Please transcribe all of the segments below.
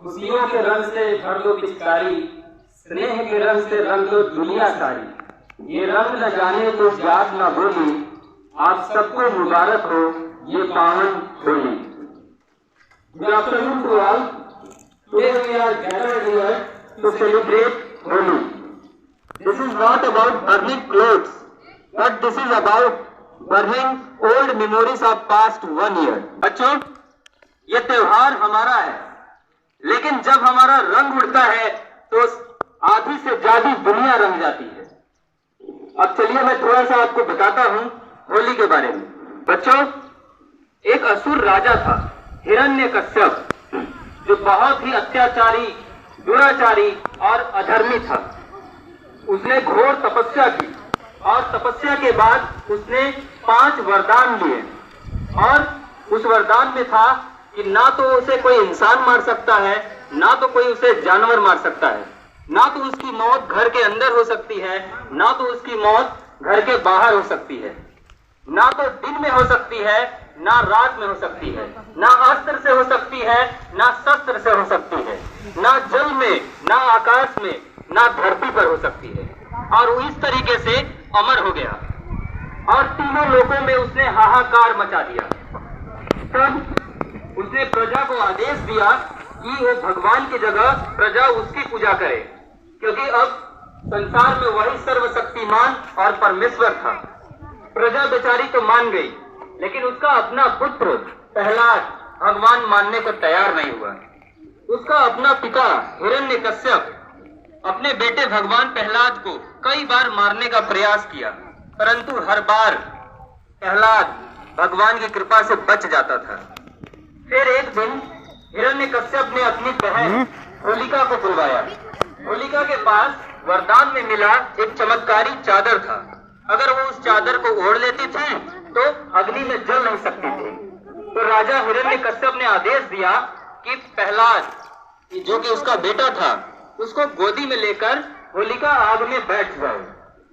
खुशियों के रंग से भर दो पिचकारी, स्नेह के रंग से रंग दो दुनिया सारी। ये रंग न जाने तो जात न बोली, आप सबको मुबारक हो ये पावन Holi. Good afternoon to all. Today we are gathered here to celebrate Holi. This is not about burning clothes, but this is about burning old memories of past 1 year. बच्चों, ये त्योहार हमारा है, लेकिन जब हमारा रंग उड़ता है तो आधी से ज्यादा दुनिया रंग जाती है। अब चलिए मैं थोड़ा सा आपको बताता हूँ होली के बारे में। बच्चों, एक असुर राजा था हिरण्यकश्यप, जो बहुत ही अत्याचारी, दुराचारी और अधर्मी था। उसने घोर तपस्या की और तपस्या के बाद उसने 5 वरदान लिए, और उस वरदान में था कि ना तो उसे कोई इंसान मार सकता है, ना तो कोई उसे जानवर मार सकता है, ना तो उसकी मौत घर के अंदर हो सकती है, ना तो उसकी मौत घर के बाहर हो सकती है, ना तो दिन में हो सकती है, ना रात में हो सकती है, ना अस्त्र से हो सकती है, ना शस्त्र से हो सकती है, ना जल में, ना आकाश में, ना धरती पर हो सकती है। और वो इस तरीके से अमर हो गया और तीनों लोकों में उसने हाहाकार मचा दिया। तब उसने प्रजा को आदेश दिया कि वो भगवान की जगह प्रजा उसकी पूजा करे, क्योंकि अब संसार में वही सर्वशक्तिमान और परमेश्वर था। प्रजा बेचारी तो मान गई, लेकिन उसका अपना पुत्र प्रहलाद भगवान मानने को तैयार नहीं हुआ। उसका अपना पिता हिरण्यकश्यप अपने बेटे भगवान प्रहलाद को कई बार मारने का प्रयास किया, परंतु हर बार प्रहलाद भगवान की कृपा से बच जाता था। फिर एक दिन हिरण्यकश्यप ने अपनी बहन होलिका को बुलवाया। होलिका के पास वरदान में मिला एक चमत्कारी चादर था। अगर वो उस चादर को ओढ़ लेती थी तो अग्नि में जल नहीं सकती थी। तो राजा हिरण्यकश्यप ने आदेश दिया कि प्रहलाद, जो कि उसका बेटा था, उसको गोदी में लेकर होलिका आग में बैठ जाए,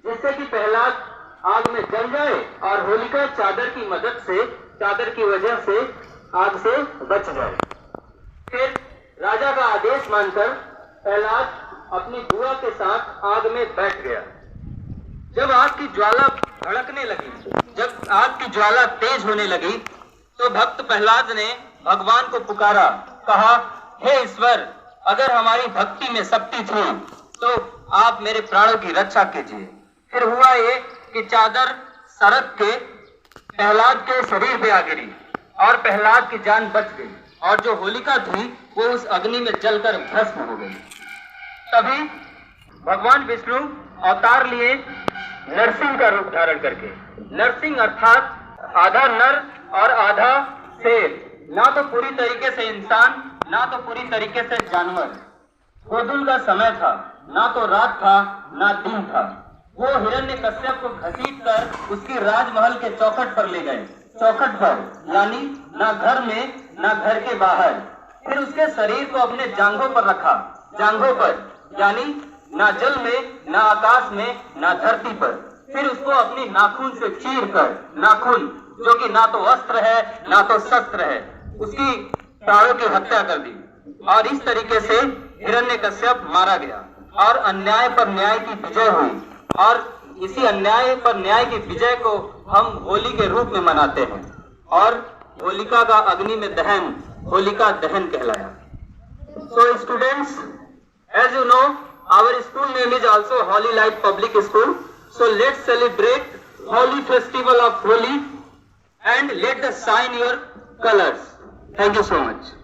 जिससे कि प्रहलाद आग में जल जाए और होलिका चादर की मदद से, चादर की वजह से आग से बच जाए। फिर राजा का आदेश मानकर प्रहलाद अपनी बुआ के साथ आग में बैठ गया। जब आग की ज्वाला भड़कने लगी, जब आग की ज्वाला तेज होने लगी, तो भक्त प्रहलाद ने भगवान को पुकारा, कहा, हे ईश्वर, अगर हमारी भक्ति में शक्ति थी तो आप मेरे प्राणों की रक्षा कीजिए। फिर हुआ ये कि चादर सरक के प्रहलाद के शरीर पे आ गिरी और प्रहलाद की जान बच गई, और जो होलिका थी वो उस अग्नि में जलकर भस्म हो गई। तभी भगवान विष्णु अवतार लिए नरसिंह का रूप धारण करके। नरसिंह अर्थात आधा नर और आधा शेर, ना तो पूरी तरीके से इंसान, ना तो पूरी तरीके से जानवर। गोधूल का समय था, ना तो रात था ना दिन था। वो हिरण्यकश्यप को घसीट कर उसकी राजमहल के चौखट पर ले गए। चौखट पर यानी ना घर में ना घर के बाहर। फिर उसके शरीर को अपने जांघों पर रखा, जांघों पर यानी ना जल में, ना आकाश में, ना धरती पर। फिर उसको अपनी नाखून से चीर कर, नाखून जो कि ना तो अस्त्र है ना तो शस्त्र है, उसकी प्राणों की हत्या कर दी। और इस तरीके से हिरण्यकश्यप मारा गया और अन्याय पर न्याय की विजय हुई। और इसी अन्याय पर न्याय की विजय को हम होली के रूप में मनाते हैं, और होलिका का अग्नि में दहन होलिका दहन कहलाया। So students, as you know, our school name is also Holy Light Public School. So let's celebrate Holy Festival of Holi and let us shine your colors. Thank you so much.